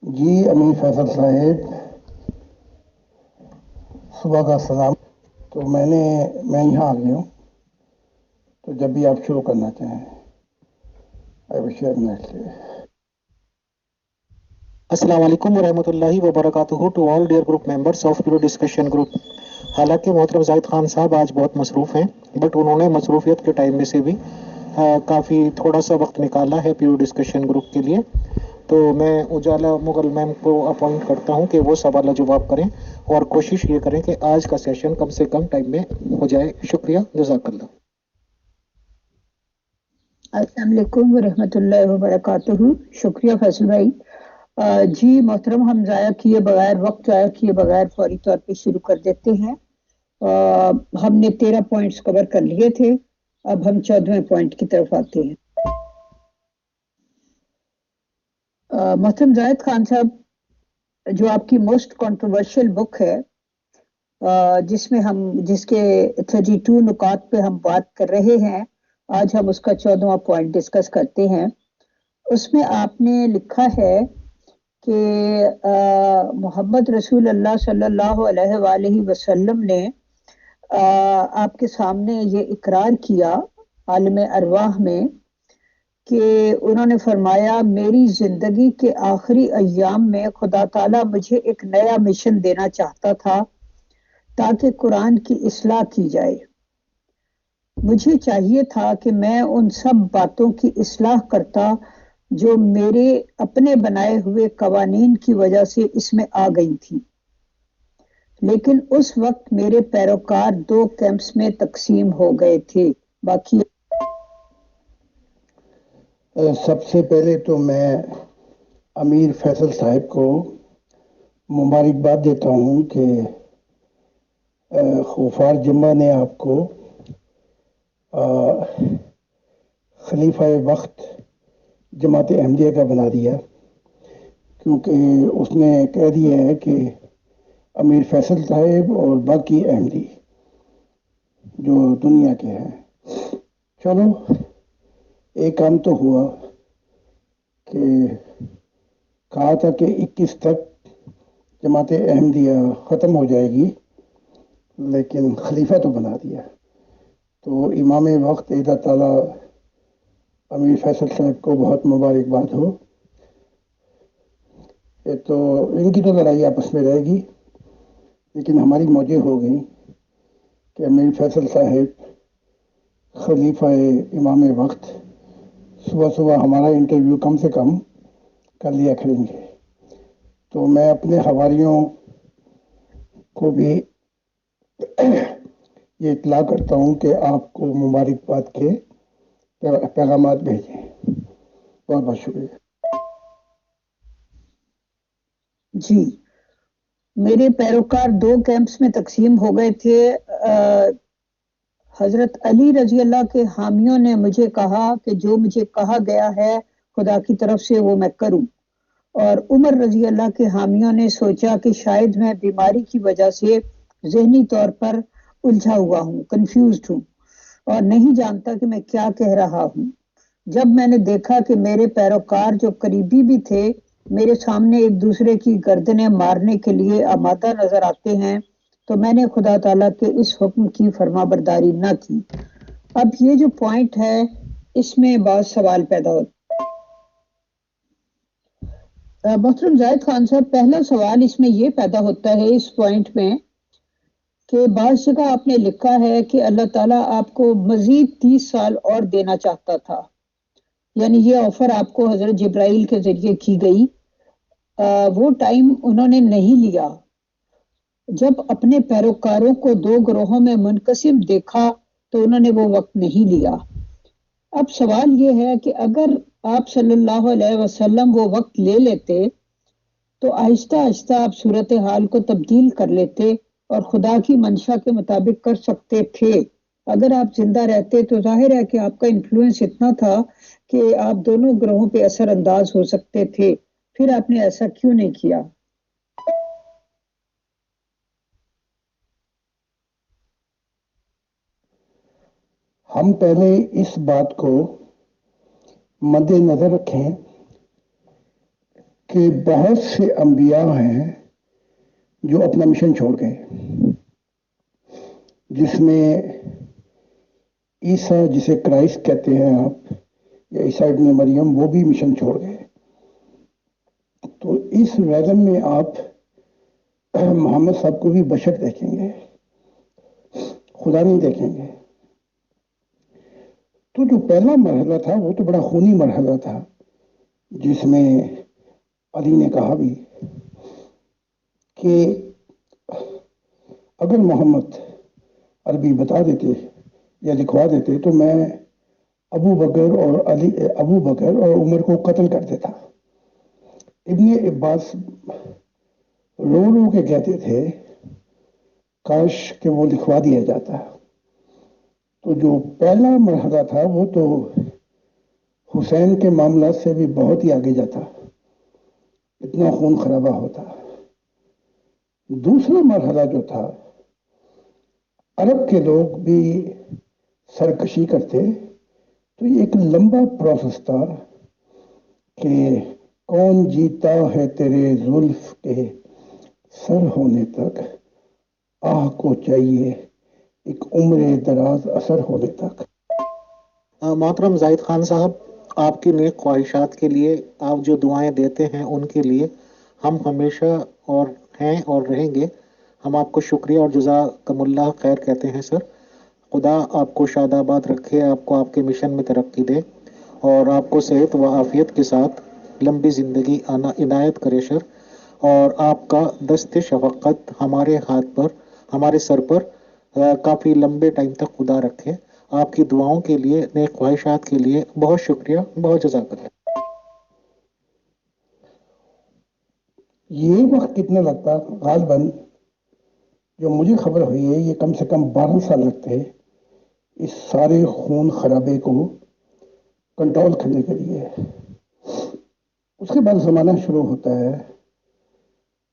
جی امیر فیصل صاحب، صبح کا سلام۔ تو میں یہاں آ گیا ہوں، تو جب بھی آپ شروع کرنا چاہیں آئی وش یو نیکسٹ۔ السلام علیکم ورحمۃ اللہ وبرکاتہ to all dear group members of پیو ڈسکشن گروپ۔ حالانکہ محترم زاہد خان صاحب آج بہت مصروف ہیں، بٹ انہوں نے مصروفیت کے ٹائم میں سے بھی کافی تھوڑا سا وقت نکالا ہے پیو ڈسکشن گروپ کے لیے۔ تو میں اجالا مغل میم کو اپوائنٹ کرتا ہوں کہ وہ سوال جواب کریں، اور کوشش یہ کریں کہ آج کا سیشن کم سے کم ٹائم میں ہو جائے۔ شکریہ، جزاک اللہ۔ السلام علیکم ورحمۃ اللہ وبرکاتہ۔ شکریہ فیصل بھائی۔ جی محترم، ہم وقت ضائع کیے بغیر فوری طور پہ شروع کر دیتے ہیں۔ ہم نے 13 پوائنٹس کور کر لیے تھے، اب ہم 14ویں پوائنٹ کی طرف آتے ہیں۔ محترم زاہد خان صاحب، جو آپ کی موسٹ کنٹروورشل بک ہے، جس کے 32 نکات پہ ہم بات کر رہے ہیں، آج ہم اس کا 14واں پوائنٹ ڈسکس کرتے ہیں۔ اس میں آپ نے لکھا ہے کہ محمد رسول اللہ صلی اللہ علیہ وآلہ وسلم نے آپ کے سامنے یہ اقرار کیا عالم ارواح میں کہ انہوں نے فرمایا، میری زندگی کے آخری ایام میں خدا تعالیٰ مجھے ایک نیا مشن دینا چاہتا تھا تاکہ قرآن کی اصلاح کی جائے۔ مجھے چاہیے تھا کہ میں ان سب باتوں کی اصلاح کرتا جو میرے اپنے بنائے ہوئے قوانین کی وجہ سے اس میں آ گئی تھی، لیکن اس وقت میرے پیروکار 2 کیمپس میں تقسیم ہو گئے تھے۔ باقی سب سے پہلے تو میں امیر فیصل صاحب کو مبارکباد دیتا ہوں کہ غفار جمعہ نے آپ کو خلیفہ وقت جماعت احمدیہ کا بنا دیا، کیونکہ اس نے کہہ دیا ہے کہ امیر فیصل صاحب اور باقی احمدی جو دنیا کے ہیں، چلو ایک کام تو ہوا کہ کہا تھا کہ 21 تک جماعت احمدیہ ختم ہو جائے گی، لیکن خلیفہ تو بنا دیا۔ تو امام وقت اللہ تعالیٰ امیر فیصل صاحب کو بہت مبارکباد ہو۔ تو ان کی تو لڑائی آپس میں رہے گی، لیکن ہماری موجیں ہو گئی کہ امیر فیصل صاحب خلیفہ امام وقت صبح صبح ہمارا انٹرویو کم سے کم کر لیا کریں گے۔ تو میں اپنے حواریوں کو بھی یہ اطلاع کرتا ہوں کہ آپ کو مبارکباد کے پیغامات بھیجیں۔ بہت بہت شکریہ۔ جی، میرے پیروکار 2 کیمپس میں تقسیم ہو گئے تھے۔ حضرت علی رضی اللہ کے حامیوں نے مجھے کہا کہ جو مجھے کہا گیا ہے خدا کی طرف سے وہ میں کروں، اور عمر رضی اللہ کے حامیوں نے سوچا کہ شاید میں بیماری کی وجہ سے ذہنی طور پر الجھا ہوا ہوں، کنفیوزڈ ہوں، اور نہیں جانتا کہ میں کیا کہہ رہا ہوں۔ جب میں نے دیکھا کہ میرے پیروکار جو قریبی بھی تھے میرے سامنے ایک دوسرے کی گردنیں مارنے کے لیے آمادہ نظر آتے ہیں، تو میں نے خدا تعالیٰ کے اس حکم کی فرما برداری نہ کی۔ اب یہ جو پوائنٹ ہے اس میں بعض سوال پیدا ہوتے۔ محترم زاہد خان صاحب، پہلا سوال اس میں یہ پیدا ہوتا ہے اس پوائنٹ میں کہ بعض جگہ آپ نے لکھا ہے کہ اللہ تعالیٰ آپ کو مزید 30 سال اور دینا چاہتا تھا، یعنی یہ آفر آپ کو حضرت جبرائیل کے ذریعے کی گئی، وہ ٹائم انہوں نے نہیں لیا۔ جب اپنے پیروکاروں کو 2 گروہوں میں منقسم دیکھا تو انہوں نے وہ وقت نہیں لیا۔ اب سوال یہ ہے کہ اگر آپ صلی اللہ علیہ وسلم وہ وقت لے لیتے تو آہستہ آہستہ آپ صورتحال کو تبدیل کر لیتے اور خدا کی منشا کے مطابق کر سکتے تھے۔ اگر آپ زندہ رہتے تو ظاہر ہے کہ آپ کا انفلوئنس اتنا تھا کہ آپ دونوں گروہوں پہ اثر انداز ہو سکتے تھے، پھر آپ نے ایسا کیوں نہیں کیا؟ ہم پہلے اس بات کو مد نظر رکھیں کہ بہت سے انبیاء ہیں جو اپنا مشن چھوڑ گئے، جس میں عیسیٰ جسے کرائسٹ کہتے ہیں آپ، یا عیسیٰ ابن مریم، وہ بھی مشن چھوڑ گئے۔ تو اس ویژن میں آپ محمد صاحب کو بھی بشر دیکھیں گے، خدا نہیں دیکھیں گے۔ تو جو پہلا مرحلہ تھا وہ تو بڑا خونی مرحلہ تھا، جس میں علی نے کہا بھی کہ اگر محمد عربی بتا دیتے یا لکھوا دیتے تو میں ابو بکر اور عمر کو قتل کر دیتا۔ ابن عباس رو رو کے کہتے تھے کاش کہ وہ لکھوا دیا جاتا۔ تو جو پہلا مرحلہ تھا وہ تو حسین کے معاملات سے بھی بہت ہی آگے جاتا، اتنا خون خرابہ ہوتا۔ دوسرا مرحلہ جو تھا، عرب کے لوگ بھی سرکشی کرتے، تو یہ ایک لمبا پروسیس تھا کہ کون جیتا ہے تیرے زلف کے سر ہونے تک، آہ کو چاہیے ایک عمر دراز اثر ہونے تک۔ محترم زاہد خان صاحب، آپ کی نیک خواہشات کے لیے، آپ جو دعائیں دیتے ہیں ان کے لیے ہم ہمیشہ اور ہیں اور رہیں گے۔ ہم آپ کو شکریہ اور جزاکم اللہ خیر کہتے ہیں سر۔ خدا آپ کو شاد آباد رکھے، آپ کو آپ کے مشن میں ترقی دے اور آپ کو صحت و عافیت کے ساتھ لمبی زندگی عنایت کرے سر، اور آپ کا دست شفقت ہمارے ہاتھ پر، ہمارے سر پر کافی لمبے ٹائم تک خدا رکھے۔ آپ کی دعاؤں کے لیے، نیک خواہشات کے لیے بہت شکریہ، بہت جزاک اللہ۔ یہ وقت کتنا لگتا؟ غالباً جو مجھے خبر ہوئی ہے یہ کم سے کم 12 سال لگتے اس سارے خون خرابے کو کنٹرول کرنے کے لیے۔ اس کے بعد زمانہ شروع ہوتا ہے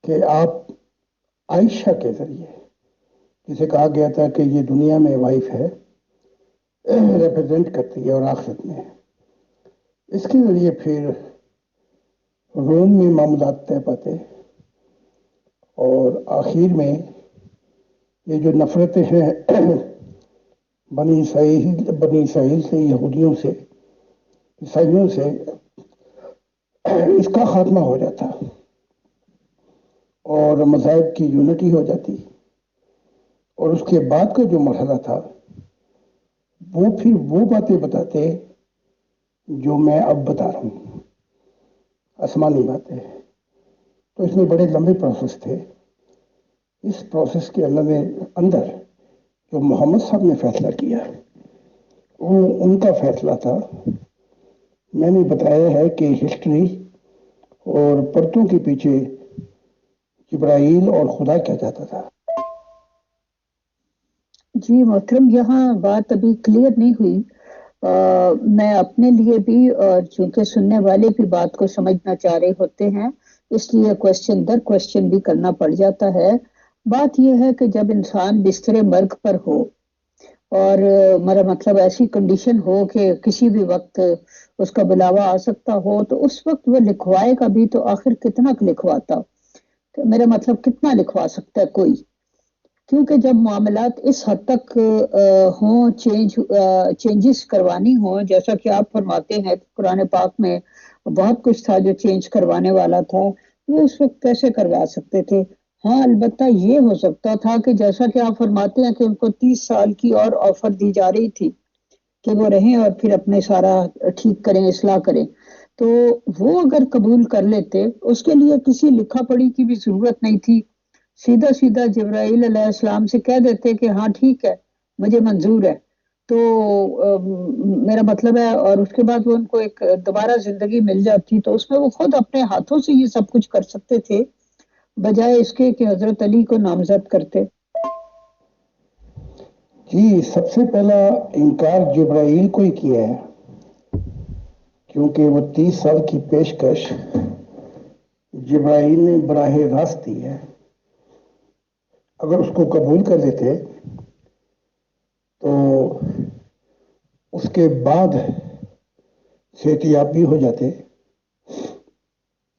کہ آپ عائشہ کے ذریعے، جسے کہا گیا تھا کہ یہ دنیا میں وائف ہے، ریپرزینٹ کرتی ہے اور آخرت میں، اس کے ذریعے پھر روم میں معاملات طے پاتے، اور آخر میں یہ جو نفرتیں ہیں بنی اسرائیل سے، یہودیوں سے، عیسائیوں سے، اس کا خاتمہ ہو جاتا اور مذاہب کی یونٹی ہو جاتی۔ اور اس کے بعد کا جو مرحلہ تھا وہ پھر وہ باتیں بتاتے جو میں اب بتا رہا ہوں، آسمانی باتیں۔ تو اس میں بڑے لمبے پروسیس تھے۔ اس پروسیس کے اندر جو محمد صاحب نے فیصلہ کیا وہ ان کا فیصلہ تھا۔ میں نے بتایا ہے کہ ہسٹری اور پرتوں کے پیچھے جبرائیل اور خدا کیا چاہتا تھا۔ جی محترم، یہاں بات ابھی کلیئر نہیں ہوئی۔ میں اپنے لیے بھی اور چونکہ سننے والے بھی بات کو سمجھنا چاہ رہے ہوتے ہیں، اس لیے کوشچن در کوشچن بھی کرنا پڑ جاتا ہے۔ بات یہ ہے کہ جب انسان بستر مرگ پر ہو اور میرا مطلب ایسی کنڈیشن ہو کہ کسی بھی وقت اس کا بلاوا آ سکتا ہو، تو اس وقت وہ لکھوائے گا بھی تو آخر کتنا لکھواتا؟ میرا مطلب کتنا لکھوا سکتا ہے کوئی؟ کیونکہ جب معاملات اس حد تک ہوں، چینجز کروانی ہوں، جیسا کہ آپ فرماتے ہیں قرآن پاک میں بہت کچھ تھا جو چینج کروانے والا تھا، وہ اس وقت کیسے کروا سکتے تھے؟ ہاں البتہ یہ ہو سکتا تھا کہ جیسا کہ آپ فرماتے ہیں کہ ان کو 30 سال کی اور آفر دی جا رہی تھی کہ وہ رہیں اور پھر اپنے سارا ٹھیک کریں، اصلاح کریں، تو وہ اگر قبول کر لیتے، اس کے لیے کسی لکھا پڑھی کی بھی ضرورت نہیں تھی۔ سیدھا سیدھا جبرائیل علیہ السلام سے کہہ دیتے کہ ہاں ٹھیک ہے، مجھے منظور ہے، تو میرا مطلب ہے، اور اس کے بعد وہ ان کو ایک دوبارہ زندگی مل جاتی، تو اس میں وہ خود اپنے ہاتھوں سے یہ سب کچھ کر سکتے تھے، بجائے اس کے کہ حضرت علی کو نامزد کرتے۔ جی، سب سے پہلا انکار جبرائیل کو ہی کیا ہے، کیونکہ وہ 30 سال کی پیشکش جبرائیل نے براہ راست دی ہے۔ اگر اس کو قبول کر لیتے تو اس کے بعد صحتیاب بھی ہو جاتے،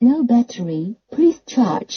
No battery, please charge.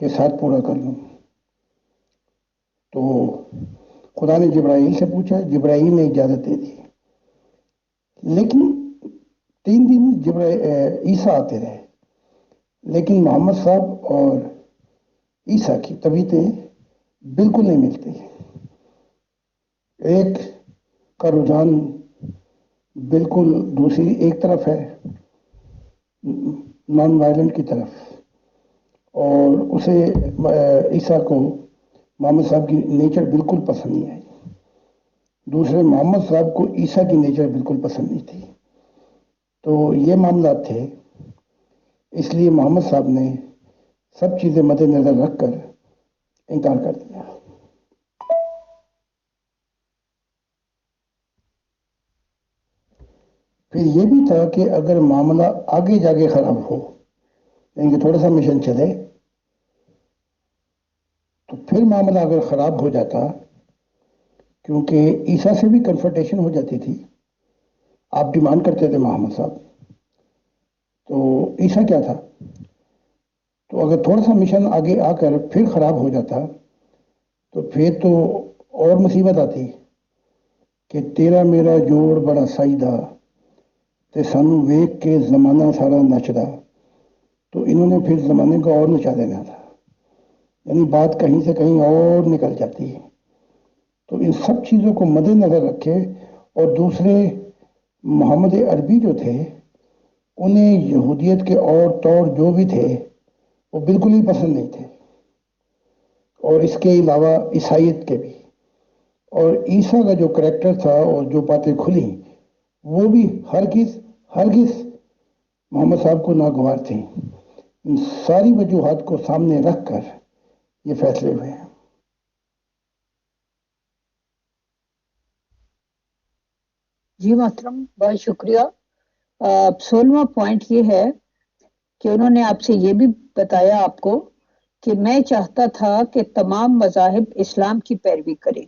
کے ساتھ پورا کر لوں. تو خدا نے جبرائیل سے پوچھا، جبرائیل نے اجازت دے دی. لیکن 3 دن عیسیٰ آتے رہے، لیکن محمد صاحب اور عیسیٰ کی طبیعتیں بالکل نہیں ملتی. ایک کا رجحان بالکل دوسری ایک طرف ہے، نان وائلنٹ کی طرف، اور اسے عیسیٰ کو محمد صاحب کی نیچر بالکل پسند نہیں آئی. دوسرے محمد صاحب کو عیسیٰ کی نیچر بالکل پسند نہیں تھی. تو یہ معاملات تھے. اس لیے محمد صاحب نے سب چیزیں مد نظر رکھ کر انکار کر دیا. پھر یہ بھی تھا کہ اگر معاملہ آگے جا کے خراب ہو، یعنی کہ تھوڑا سا مشن چلے، تو پھر معاملہ اگر خراب ہو جاتا، کیونکہ عیسیٰ سے بھی کنفرنٹیشن ہو جاتی تھی. آپ ڈیمانڈ کرتے تھے محمد صاحب، تو عیسیٰ کیا تھا؟ تو اگر تھوڑا سا مشن آگے آ کر پھر خراب ہو جاتا تو پھر تو اور مصیبت آتی کہ تیرا میرا جوڑ بڑا سائیدہ تے سانو ویک کے زمانہ سارا نچدا. تو انہوں نے پھر زمانے کو اور نچا دینا تھا، یعنی بات کہیں سے کہیں اور نکل جاتی ہے. تو ان سب چیزوں کو مد نظر رکھے، اور دوسرے محمد عربی جو تھے انہیں یہودیت کے اور طور جو بھی تھے وہ بالکل ہی پسند نہیں تھے، اور اس کے علاوہ عیسائیت کے بھی. اور عیسیٰ کا جو کریکٹر تھا اور جو باتیں کھلی وہ بھی ہرگز محمد صاحب کو ناگوار تھیں. ان ساری وجوہات کو سامنے رکھ کر یہ فیصلے ہوئے ہیں. جی محترم، بہت شکریہ. 16واں پوائنٹ یہ ہے کہ انہوں نے آپ سے یہ بھی بتایا آپ کو کہ میں چاہتا تھا کہ تمام مذاہب اسلام کی پیروی کریں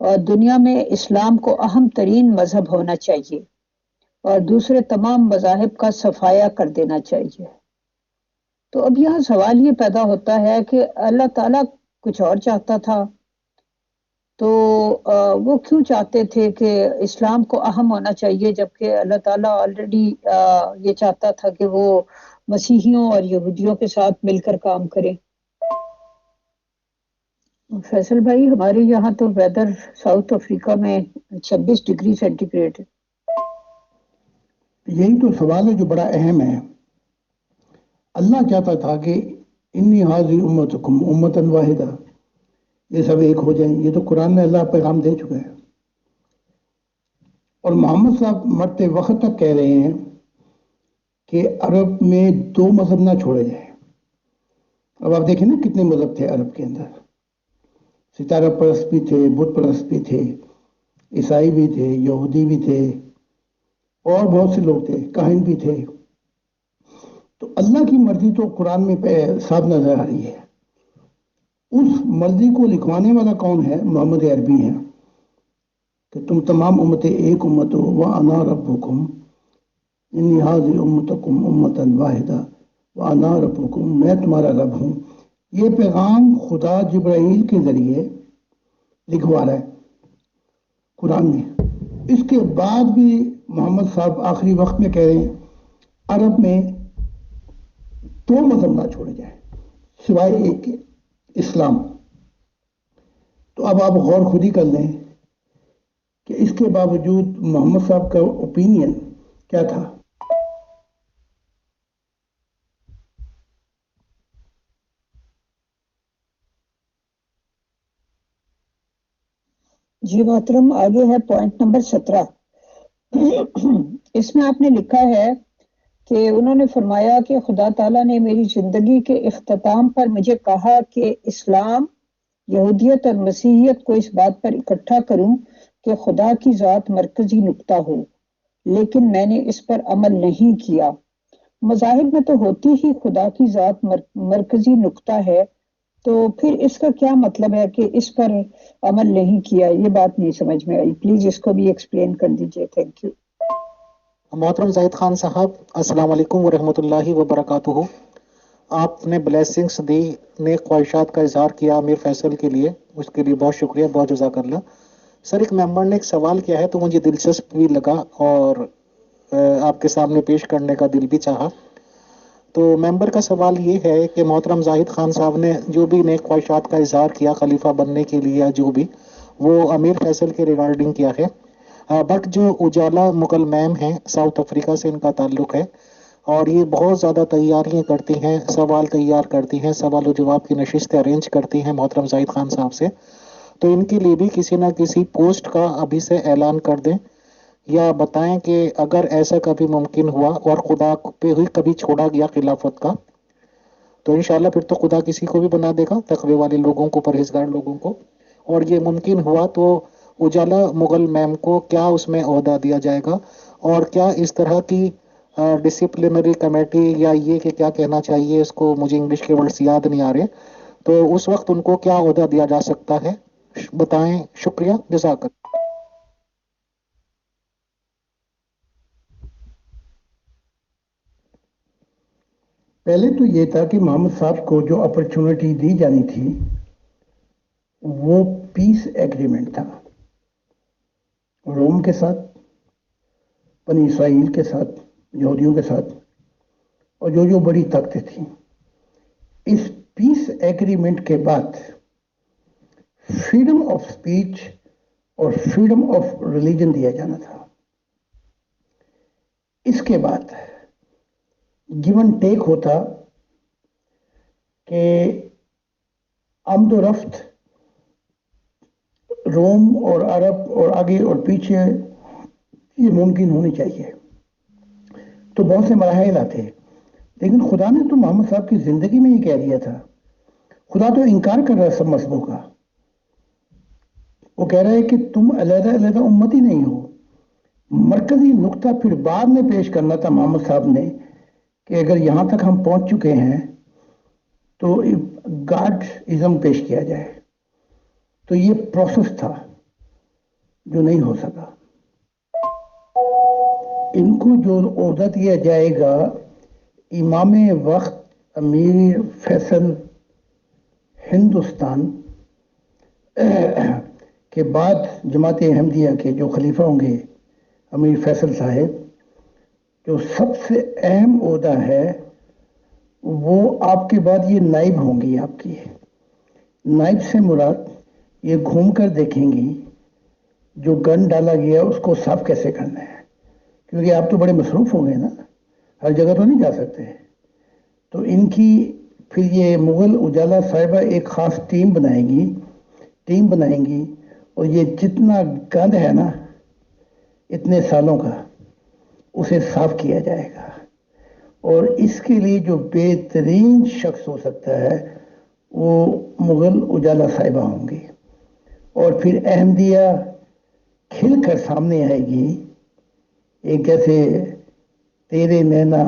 اور دنیا میں اسلام کو اہم ترین مذہب ہونا چاہیے اور دوسرے تمام مذاہب کا صفایا کر دینا چاہیے. تو اب یہاں سوال یہ پیدا ہوتا ہے کہ اللہ تعالیٰ کچھ اور چاہتا تھا، تو وہ کیوں چاہتے تھے کہ اسلام کو اہم ہونا چاہیے جبکہ اللہ تعالیٰ آلریڈی یہ چاہتا تھا کہ وہ مسیحیوں اور یہودیوں کے ساتھ مل کر کام کریں. فیصل بھائی، ہمارے یہاں تو ویدر ساؤتھ افریقہ میں 26 ڈگری سینٹی گریڈ ہے. یہی تو سوال ہے جو بڑا اہم ہے. اللہ چاہتا تھا کہ انی حاضی امتکم امتن واحدہ، یہ سب ایک ہو جائیں. یہ تو قرآن میں اللہ پیغام دے چکا ہے، اور محمد صاحب مرتے وقت تک کہہ رہے ہیں کہ عرب میں 2 مذہب نہ چھوڑے جائیں. اب آپ دیکھیں نا کتنے مذہب تھے عرب کے اندر. ستارہ پرست بھی تھے، بت پرست بھی تھے، عیسائی بھی تھے، یہودی بھی تھے، اور بہت سے لوگ تھے، کاہن بھی تھے. تو اللہ کی مرضی تو قرآن میں صاف نظر آ رہی ہے. اس مرضی کو لکھوانے والا کون ہے؟ محمد عربی ہیں کہ تم تمام امتیں ایک امت ہو، وَأَنَا رَبُّكُمْ انی حاضی امتکم امتن واحدہ وَأَنَا رَبُّكُمْ، میں تمہارا رب ہوں. یہ پیغام خدا جبرائیل کے ذریعے لکھوا رہا ہے قرآن میں. اس کے بعد بھی محمد صاحب آخری وقت میں کہہ رہے ہیں عرب میں 2 مذہب نہ چھوڑے جائیں سوائے ایک کے، اسلام. تو اب آپ غور خود ہی کر لیں کہ اس کے باوجود محمد صاحب کا اوپینین کیا تھا. جی محترم، آگے ہے پوائنٹ نمبر 17. اس میں آپ نے لکھا ہے کہ انہوں نے فرمایا کہ خدا تعالیٰ نے میری زندگی کے اختتام پر مجھے کہا کہ اسلام، یہودیت اور مسیحیت کو اس بات پر اکٹھا کروں کہ خدا کی ذات مرکزی نقطہ ہو، لیکن میں نے اس پر عمل نہیں کیا. مذاہب میں تو ہوتی ہی خدا کی ذات مرکزی نقطہ ہے، تو پھر اس کا کیا مطلب ہے کہ اس پر عمل نہیں کیا؟ یہ بات نہیں سمجھ میں آئی. پلیز اس کو بھی ایکسپلین کر دیجئے. Thank you. محترم زاہد خان صاحب، السلام علیکم ورحمۃ اللہ وبرکاتہ. آپ نے بلیسنگس دی، نیک خواہشات کا اظہار کیا امیر فیصل کے لیے، اس کے لیے بہت شکریہ، بہت جزاک اللہ۔ سر ایک ممبر نے ایک سوال کیا ہے تو مجھے دلچسپ بھی لگا اور آپ کے سامنے پیش کرنے کا دل بھی چاہا۔ تو ممبر کا سوال یہ ہے کہ محترم زاہد خان صاحب نے جو بھی نیک خواہشات کا اظہار کیا خلیفہ بننے کے لیے یا جو بھی، وہ امیر فیصل کے ریگارڈنگ کیا ہے، بٹ جو اجالا مغل میم ہیں ساؤتھ افریقہ سے ان کا تعلق ہے اور یہ بہت زیادہ تیاریاں کرتی ہیں، سوال تیار کرتی ہیں، سوال و جواب کی نشستیں ارینج کرتی ہیں محترم زاہد خان صاحب سے، تو ان کے لیے بھی کسی نہ کسی پوسٹ کا ابھی سے اعلان کر دیں یا بتائیں کہ اگر ایسا کبھی ممکن ہوا اور خدا پہ ہوئی کبھی چھوڑا گیا خلافت کا تو انشاءاللہ پھر تو خدا کسی کو بھی بنا دے گا، تقوی والے لوگوں کو، پرہیزگار لوگوں کو، اور یہ ممکن ہوا تو اجالا مغل میم کو کیا اس میں عہدہ دیا جائے گا اور کیا اس طرح کی ڈسپلنری کمیٹی یا یہ کہ کیا کہنا چاہیے اس کو، مجھے انگلش کے ورڈز یاد نہیں آ رہے، تو اس وقت ان کو کیا عہدہ دیا جا سکتا ہے، بتائیں، شکریہ، جزاک اللہ۔ پہلے تو یہ تھا کہ محمد صاحب کو جو اپرچونٹی دی جانی تھی وہ پیس ایگریمنٹ تھا، روم کے ساتھ، بنی اسرائیل کے ساتھ، یہودیوں کے ساتھ، اور جو بڑی طاقتیں تھیں۔ اس پیس ایگریمنٹ کے بعد فریڈم آف سپیچ اور فریڈم آف ریلیجن دیا جانا تھا۔ اس کے بعد گیو اینڈ ٹیک ہوتا کہ آمد و رفت روم اور عرب اور آگے اور پیچھے یہ ممکن ہونی چاہیے، تو بہت سے مراحل آتے، لیکن خدا نے تو محمد صاحب کی زندگی میں ہی کہہ دیا تھا، خدا تو انکار کر رہا ہے سب مذہبوں کا، وہ کہہ رہا ہے کہ تم علیحدہ علیحدہ امتی نہیں ہو۔ مرکزی نقطہ پھر بعد میں پیش کرنا تھا محمد صاحب نے کہ اگر یہاں تک ہم پہنچ چکے ہیں تو گاڈ ازم پیش کیا جائے، تو یہ پروسیس تھا جو نہیں ہو سکا۔ ان کو جو عہدہ دیا جائے گا امام وقت امیر فیصل ہندوستان کے بعد جماعت احمدیہ کے جو خلیفہ ہوں گے امیر فیصل صاحب، جو سب سے اہم عہدہ ہے وہ آپ کے بعد یہ نائب ہوں گی۔ آپ کی نائب سے مراد یہ گھوم کر دیکھیں گی جو گن ڈالا گیا اس کو صاف کیسے کرنا ہے، کیونکہ آپ تو بڑے مصروف ہو گئے نا، ہر جگہ تو نہیں جا سکتے، تو ان کی پھر یہ مغل اجالا صاحبہ ایک خاص ٹیم بنائیں گی اور یہ جتنا گند ہے نا اتنے سالوں کا اسے صاف کیا جائے گا، اور اس کے لیے جو بہترین شخص ہو سکتا ہے وہ مغل اجالا صاحبہ ہوں گی، اور پھر احمدیہ کھل کر سامنے آئے گی، ایک جیسے تیرے نینا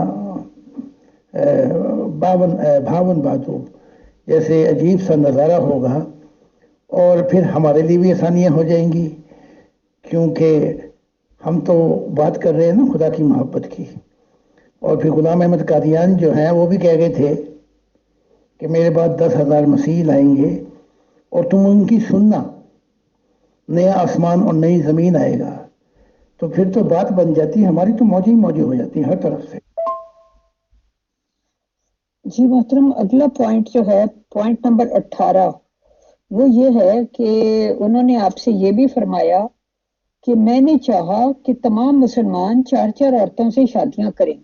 بھاون بادو جیسے عجیب سا نظارہ ہوگا، اور پھر ہمارے لیے بھی آسانیاں ہو جائیں گی، کیونکہ ہم تو بات کر رہے ہیں نا خدا کی محبت کی۔ اور پھر غلام احمد قادیان جو ہیں وہ بھی کہہ گئے تھے کہ میرے بعد 10,000 مسیح آئیں گے اور تم ان کی سننا، نیا آسمان اور نئی زمین آئے گا، تو پھر تو بات بن جاتی، ہماری تو موجیں ہی موجیں ہو جاتی ہیں ہر طرف سے۔ جی محترم، اگلا پوائنٹ جو ہے پوائنٹ نمبر 18، وہ یہ ہے کہ انہوں نے آپ سے یہ بھی فرمایا کہ میں نے چاہا کہ تمام مسلمان 4 عورتوں سے شادیاں کریں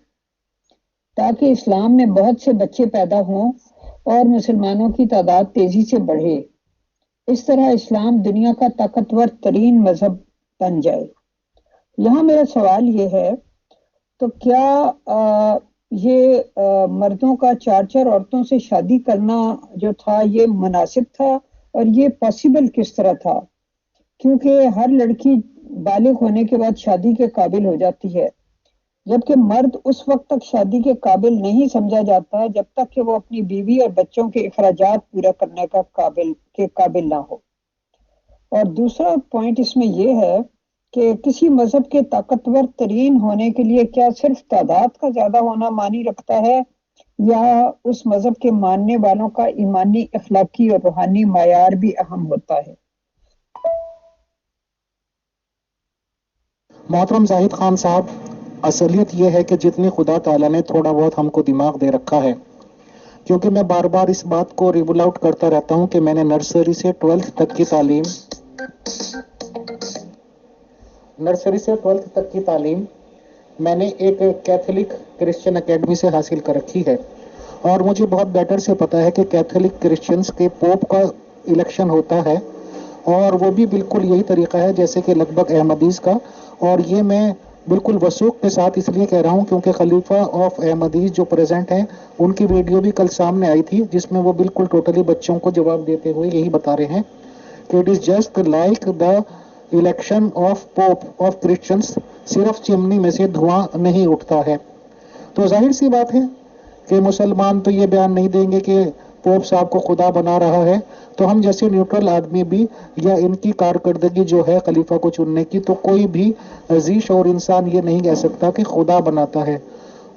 تاکہ اسلام میں بہت سے بچے پیدا ہوں اور مسلمانوں کی تعداد تیزی سے بڑھے، اس طرح اسلام دنیا کا طاقتور ترین مذہب بن جائے۔ یہاں میرا سوال یہ ہے، تو کیا یہ مردوں کا 4 عورتوں سے شادی کرنا جو تھا یہ مناسب تھا، اور یہ پاسبل کس طرح تھا؟ کیونکہ ہر لڑکی بالغ ہونے کے بعد شادی کے قابل ہو جاتی ہے، جبکہ مرد اس وقت تک شادی کے قابل نہیں سمجھا جاتا جب تک کہ وہ اپنی بیوی اور بچوں کے اخراجات پورا کرنے کا قابل نہ ہو۔ اور دوسرا پوائنٹ اس میں یہ ہے کہ کسی مذہب کے طاقتور ترین ہونے کے لیے کیا صرف تعداد کا زیادہ ہونا معنی رکھتا ہے، یا اس مذہب کے ماننے والوں کا ایمانی، اخلاقی اور روحانی معیار بھی اہم ہوتا ہے؟ محترم زاہد خان صاحب، اصلیت یہ ہے کہ جتنی خدا تعالیٰ نے تھوڑا بہت ہم کو دماغ دے رکھا ہے، کیونکہ میں بار بار اس بات کو ریبل آؤٹ کرتا رہتا ہوں کہ میں نے نرسری سے 12th تک کی تعلیم میں نے ایک کیتھولک کرسچن اکیڈمی سے حاصل کر رکھی ہے، اور مجھے بہت بیٹر سے پتا ہے کہ کیتھولک کرسچنز کے پوپ کا الیکشن ہوتا ہے، اور وہ بھی بالکل یہی طریقہ ہے جیسے کہ لگ بھگ احمدیز کا. اور یہ میں بالکل وثوق کے ساتھ اس لیے کہہ رہا ہوں کیونکہ خلیفہ آف احمدیز جو پریزنٹ ہیں، ان کی ویڈیو بھی کل سامنے آئی تھی، جس میں وہ بالکل ٹوٹلی بچوں کو جواب دیتے ہوئے یہی بتا رہے ہیں کہ it is just like the election of pope of Christians, صرف چمنی میں سے دھواں نہیں اٹھتا ہے. تو ظاہر سی بات ہے کہ مسلمان تو یہ بیان نہیں دیں گے کہ پوپ صاحب کو خدا بنا رہا ہے، تو ہم جیسے نیوٹرل آدمی بھی، یا ان کی کارکردگی جو ہے خلیفہ کو چننے کی، تو کوئی بھی ذی شعور انسان یہ نہیں کہہ سکتا کہ خدا بناتا ہے.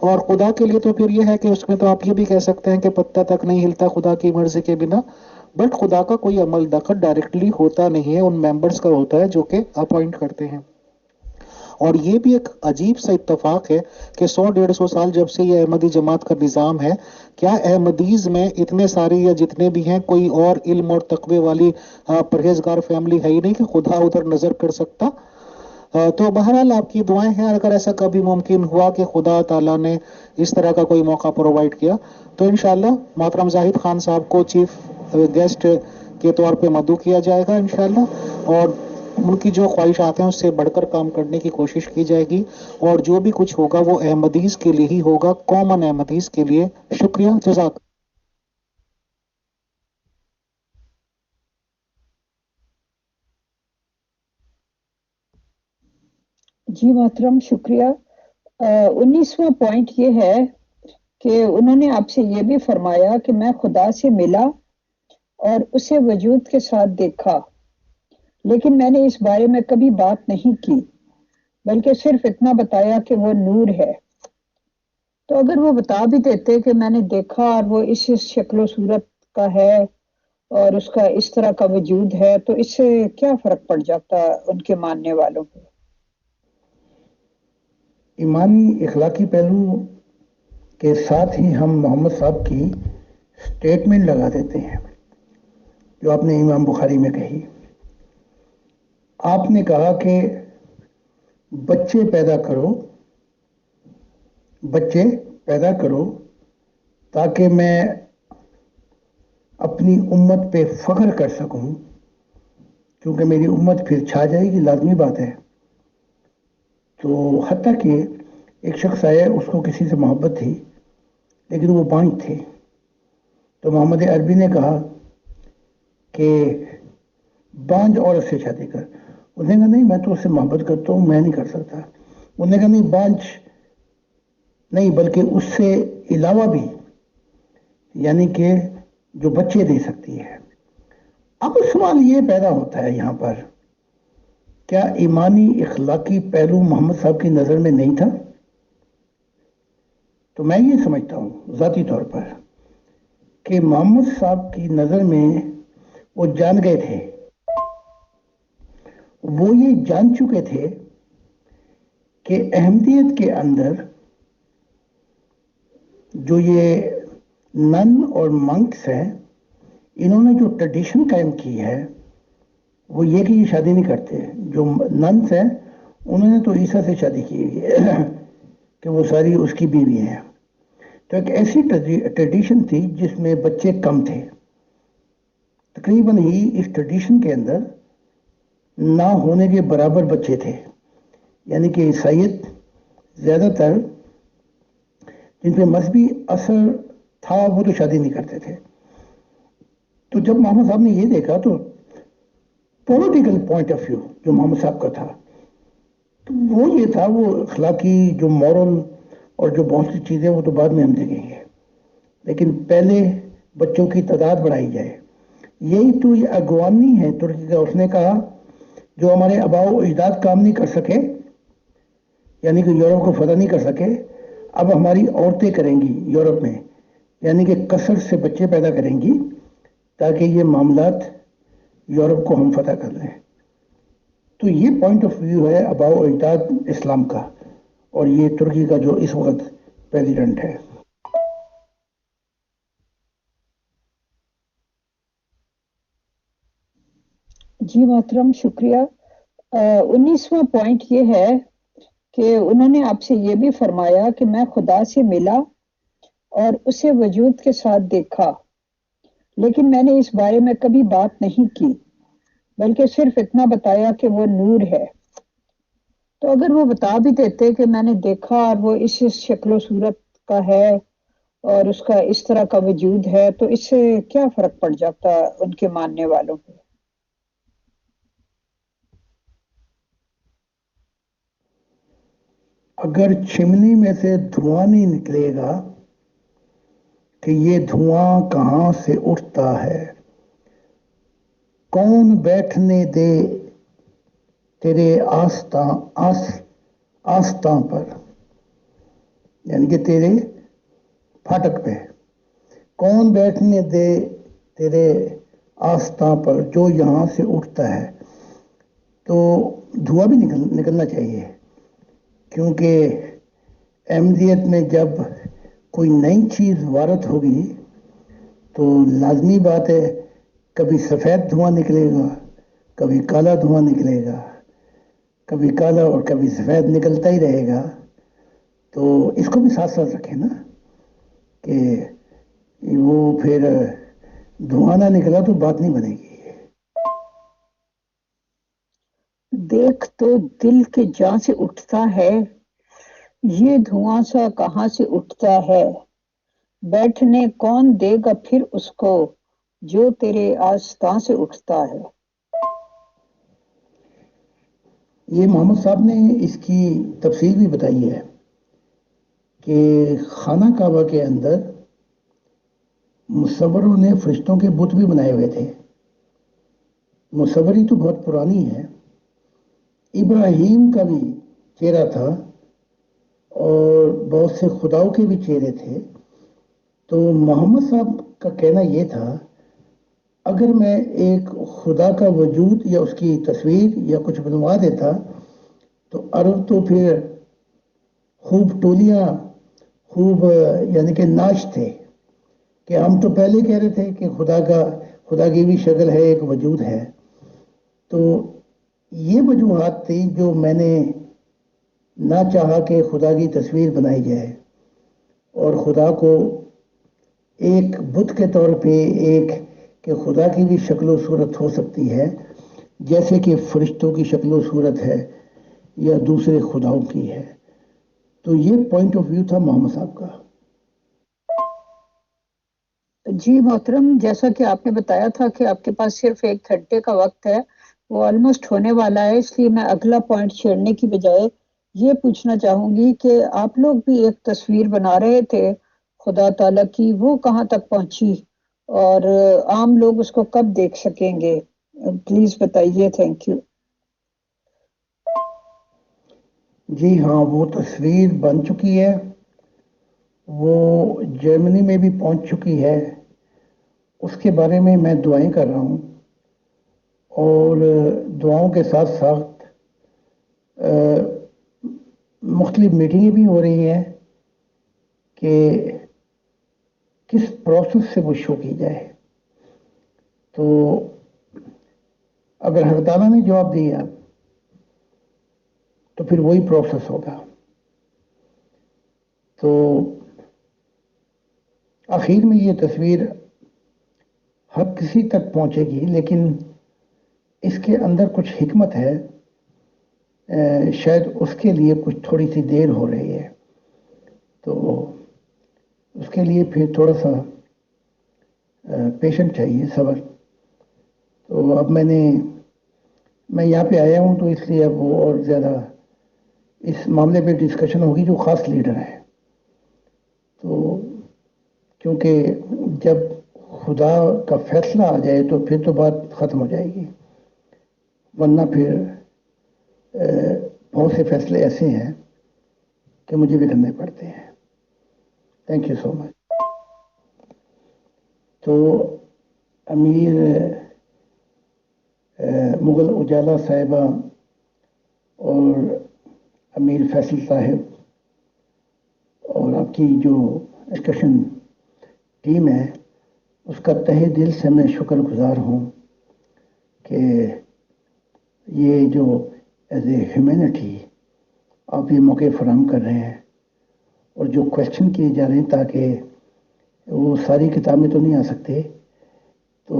اور خدا کے لیے تو پھر یہ ہے کہ اس میں تو آپ یہ بھی کہہ سکتے ہیں کہ پتہ تک نہیں ہلتا خدا کی مرضی کے بنا. بٹ خدا کا کوئی عمل دخل ڈائریکٹلی ہوتا نہیں ہے، ان ممبرز کا ہوتا ہے جو کہ اپوائنٹ کرتے ہیں. اور یہ بھی ایک عجیب سا اتفاق ہے کہ 100-150 سال جب سے یہ احمدی جماعت کا نظام ہے، کیا احمدیز میں اتنے سارے یا جتنے بھی ہیں کوئی اور علم اور تقوی والی پرہیزگار فیملی ہے ہی نہیں کہ خدا ادھر نظر کر سکتا. تو بہرحال آپ کی دعائیں ہیں، اگر ایسا کبھی ممکن ہوا کہ خدا تعالیٰ نے اس طرح کا کوئی موقع پرووائڈ کیا، تو انشاءاللہ محترم زاہد خان صاحب کو چیف گیسٹ کے طور پہ مدعو کیا جائے گا انشاءاللہ، اور ان کی جو خواہشات ہیں اس سے بڑھ کر کام کرنے کی کوشش کی جائے گی، اور جو بھی کچھ ہوگا وہ احمدیز کے لیے ہی ہوگا، کامن احمدیز کے لیے. شکریہ، جزاک. جی محترم، شکریہ. 19واں پوائنٹ یہ ہے کہ انہوں نے آپ سے یہ بھی فرمایا کہ میں خدا سے ملا اور اسے وجود کے ساتھ دیکھا، لیکن میں نے اس بارے میں کبھی بات نہیں کی، بلکہ صرف اتنا بتایا کہ وہ نور ہے. تو اگر وہ بتا بھی دیتے کہ میں نے دیکھا اور وہ اس شکل و صورت کا ہے اور اس کا اس طرح کا وجود ہے، تو اس سے کیا فرق پڑ جاتا ان کے ماننے والوں کو؟ ایمانی اخلاقی پہلو کے ساتھ ہی ہم محمد صاحب کی سٹیٹمنٹ لگا دیتے ہیں جو آپ نے امام بخاری میں کہی. آپ نے کہا کہ بچے پیدا کرو تاکہ میں اپنی امت پہ فخر کر سکوں، کیونکہ میری امت پھر چھا جائے گی، لازمی بات ہے. تو حتیٰ کہ ایک شخص آیا، اس کو کسی سے محبت تھی لیکن وہ بانجھ تھے، تو محمد عربی نے کہا کہ بانجھ عورت سے شادی کر. انہوں نے کہا نہیں، میں تو اس سے محبت کرتا ہوں، میں نہیں کر سکتا. انہوں نے کہا نہیں، بانجھ نہیں بلکہ اس سے علاوہ بھی، یعنی کہ جو بچے دے سکتی ہے. اب سوال یہ پیدا ہوتا ہے یہاں پر، کیا ایمانی اخلاقی پہلو محمد صاحب کی نظر میں نہیں تھا؟ تو میں یہ سمجھتا ہوں ذاتی طور پر کہ محمد صاحب کی نظر میں وہ جان گئے تھے، وہ یہ جان چکے تھے کہ احمدیت کے اندر جو یہ نن اور منکس ہیں، انہوں نے جو ٹریڈیشن قائم کی ہے وہ یہ کہ یہ شادی نہیں کرتے. جو ننس ہیں انہوں نے تو عیسیٰ سے شادی کی ہے کہ وہ ساری اس کی بیوی ہیں. تو ایک ایسی ٹریڈیشن تھی جس میں بچے کم تھے. تقریباً ہی اس ٹریڈیشن کے اندر نہ ہونے کے برابر بچے تھے، یعنی کہ عیسائیت زیادہ تر جن پہ مذہبی اثر تھا وہ تو شادی نہیں کرتے تھے. تو جب محمد صاحب نے یہ دیکھا تو پولیٹیکل پوائنٹ آف ویو جو محمد صاحب کا تھا تو وہ یہ تھا، وہ اخلاقی جو مورل اور جو بہت سی چیزیں وہ تو بعد میں ہم دیکھیں گے، لیکن پہلے بچوں کی تعداد بڑھائی جائے. یہی تو یہ اگوانی ہے ترکی کا. اس نے کہا جو ہمارے آباء و اجداد کام نہیں کر سکے، یعنی کہ یورپ کو فتح نہیں کر سکے، اب ہماری عورتیں کریں گی یورپ میں. یعنی کہ کثرت سے بچے پیدا کریں گی تاکہ یہ معاملات یورپ کو ہم فتح کر لیں. تو یہ پوائنٹ آف ویو ہے اباؤ اجداد اسلام کا، اور یہ ترکی کا جو اس وقت پریزیڈنٹ ہے. جی محترم، شکریہ. 19واں پوائنٹ یہ ہے کہ انہوں نے آپ سے یہ بھی فرمایا کہ میں خدا سے ملا اور اسے وجود کے ساتھ دیکھا، لیکن میں نے اس بارے میں کبھی بات نہیں کی، بلکہ صرف اتنا بتایا کہ وہ نور ہے. تو اگر وہ بتا بھی دیتے کہ میں نے دیکھا اور وہ اس شکل و صورت کا ہے اور اس کا اس طرح کا وجود ہے، تو اس سے کیا فرق پڑ جاتا ان کے ماننے والوں پہ؟ اگر چمنی میں سے دھواں نہیں نکلے گا کہ یہ دھواں کہاں سے اٹھتا ہے، کون بیٹھنے دے تیرے آستاں پر، یعنی کہ تیرے پھاٹک پہ، کون بیٹھنے دے تیرے آستاں پر جو یہاں سے اٹھتا ہے. تو دھواں بھی نکلنا چاہیے، کیونکہ احمدیت میں جب کوئی نئی چیز وارد ہوگی تو لازمی بات ہے کبھی سفید دھواں نکلے گا، کبھی کالا دھواں نکلے گا، کبھی کالا اور کبھی سفید نکلتا ہی رہے گا. تو اس کو بھی ساتھ ساتھ رکھیں نا کہ وہ پھر دھواں نہ نکلا تو بات نہیں بنے گی. دیکھ تو دل کے جہاں سے اٹھتا ہے، یہ دھواں سا کہاں سے اٹھتا ہے، بیٹھنے کون دے گا پھر اس کو جو تیرے آستاں سے اٹھتا ہے. یہ محمد صاحب نے اس کی تفصیل بھی بتائی ہے کہ خانہ کعبہ کے اندر مصوروں نے فرشتوں کے بت بھی بنائے ہوئے تھے. مصوری تو بہت پرانی ہے. ابراہیم کا بھی چہرہ تھا اور بہت سے خداؤں کے بھی چہرے تھے. تو محمد صاحب کا کہنا یہ تھا اگر میں ایک خدا کا وجود یا اس کی تصویر یا کچھ بنوا دیتا تو عرب تو پھر خوب ٹولیاں، خوب یعنی کہ ناچ تھے کہ ہم تو پہلے کہہ رہے تھے کہ خدا کی بھی شکل ہے، ایک وجود ہے. تو یہ وجوہات تھی جو میں نے نہ چاہا کہ خدا کی تصویر بنائی جائے اور خدا کو ایک بت کے طور پہ ایک کہ خدا کی بھی شکل و صورت ہو سکتی ہے جیسے کہ فرشتوں کی شکل و صورت ہے یا دوسرے خداؤں کی ہے. تو یہ پوائنٹ آف ویو تھا محمد صاحب کا. جی محترم، جیسا کہ آپ نے بتایا تھا کہ آپ کے پاس صرف 1 گھنٹے کا وقت ہے، وہ آلموسٹ ہونے والا ہے، اس لیے میں اگلا پوائنٹ چھیڑنے کی بجائے یہ پوچھنا چاہوں گی کہ آپ لوگ بھی ایک تصویر بنا رہے تھے خدا تعالیٰ کی، وہ کہاں تک پہنچی اور عام لوگ اس کو کب دیکھ سکیں گے؟ پلیز بتائیے. Thank you. جی ہاں، وہ تصویر بن چکی ہے، وہ جرمنی میں بھی پہنچ چکی ہے. اس کے بارے میں دعائیں کر رہا ہوں اور دعاؤں کے ساتھ ساتھ مختلف میٹنگیں بھی ہو رہی ہیں کہ کس پروسیس سے وہ شو کی جائے. تو اگر حق تعالیٰ نے جواب دیا تو پھر وہی پروسیس ہوگا. تو آخر میں یہ تصویر ہر کسی تک پہنچے گی، لیکن اس کے اندر کچھ حکمت ہے، شاید اس کے لیے کچھ تھوڑی سی دیر ہو رہی ہے. تو اس کے لیے پھر تھوڑا سا پیشنٹ چاہیے، صبر. تو اب میں یہاں پہ آیا ہوں تو اس لیے اب وہ اور زیادہ اس معاملے پہ ڈسکشن ہوگی جو خاص لیڈر ہیں. تو کیونکہ جب خدا کا فیصلہ آ جائے تو پھر تو بات ختم ہو جائے گی، ورنہ پھر بہت سے فیصلے ایسے ہیں کہ مجھے بھی کرنے پڑتے ہیں. تھینک یو سو مچ. تو امیر مغل اجالا صاحبہ اور امیر فیصل صاحب اور آپ کی جو ڈسکشن ٹیم ہے اس کا تہہ دل سے میں شکر گزار ہوں کہ یہ جو ایز اے ہیومینٹی آپ یہ موقع فراہم کر رہے ہیں اور جو کوشچن کیے جا رہے ہیں تاکہ وہ ساری کتابیں تو نہیں آ سکتے، تو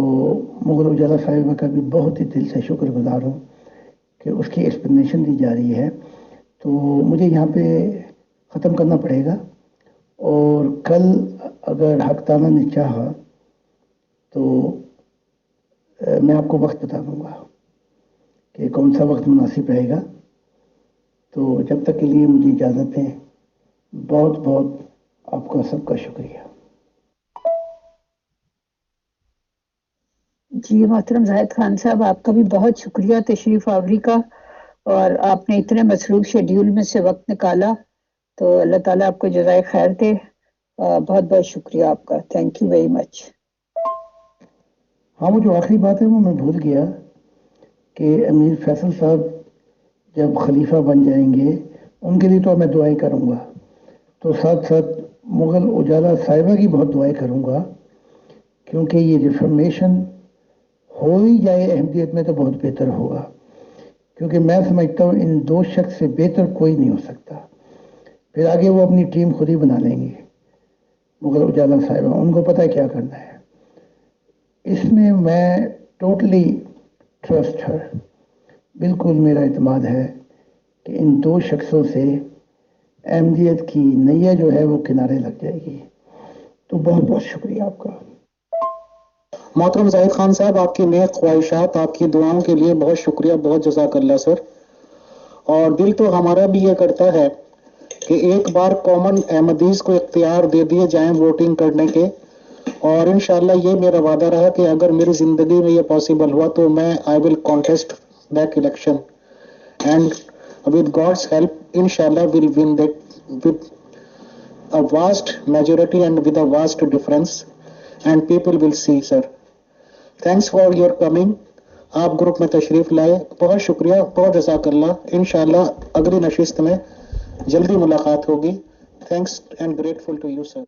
مغل اجالا صاحبہ کا بھی بہت ہی دل سے شکر گزار ہوں کہ اس کی ایکسپلینیشن دی جا رہی ہے۔ تو مجھے یہاں پہ ختم کرنا پڑے گا، اور کل اگر حق تعالیٰ نے چاہا تو میں آپ کو وقت بتا دوں گا کہ کون سا وقت مناسب رہے گا۔ تو جب تک کے لیے مجھے اجازت دیں، بہت بہت آپ کا سب کا شکریہ۔ جی محترم زاہد خان صاحب، آپ کا بھی بہت شکریہ تشریف آوری کا، اور آپ نے اتنے مصروف شیڈیول میں سے وقت نکالا، تو اللہ تعالیٰ آپ کو جزائے خیر دے۔ بہت بہت شکریہ آپ کا، تھینک یو ویری مچ۔ ہاں، وہ جو آخری بات ہے وہ میں بھول گیا کہ امیر فیصل صاحب جب خلیفہ بن جائیں گے ان کے لیے تو میں دعائیں کروں گا، تو ساتھ ساتھ مغل اجالا صاحبہ کی بہت دعائیں کروں گا، کیونکہ یہ ریفارمیشن ہو ہی جائے احمدیت میں تو بہت بہتر ہوگا، کیونکہ میں سمجھتا ہوں ان دو شخص سے بہتر کوئی نہیں ہو سکتا۔ پھر آگے وہ اپنی ٹیم خود ہی بنا لیں گے، مغل اجالا صاحبہ ان کو پتہ ہے کیا کرنا ہے۔ اس میں میں ٹوٹلی ٹرسٹ ہر، بالکل میرا اعتماد ہے کہ ان دو شخصوں سے احمدیت کی نیا جو ہے وہ کنارے لگ جائے گی۔ تو بہت بہت شکریہ آپ کا۔ محترم زاہد خان صاحب، آپ کی نیک خواہشات، آپ کی دعاؤں کے لیے بہت شکریہ، بہت جزاک اللہ سر۔ اور دل تو ہمارا بھی یہ کرتا ہے کہ ایک بار کامن احمدیز کو اختیار دے دیے جائیں ووٹنگ کرنے کے، اور انشاءاللہ یہ میرا وعدہ رہا کہ اگر میری زندگی میں یہ پاسبل ہوا تو میں I will contest that election, and with God's help انشاءاللہ will win that with a vast majority and with a vast difference, and people will see, sir. Thanks for your coming. آپ group میں تشریف لائے، بہت شکریہ، بہت جزاک اللہ۔ انشاءاللہ اگلی نشست میں جلدی ملاقات ہوگی۔ Thanks and grateful to you sir.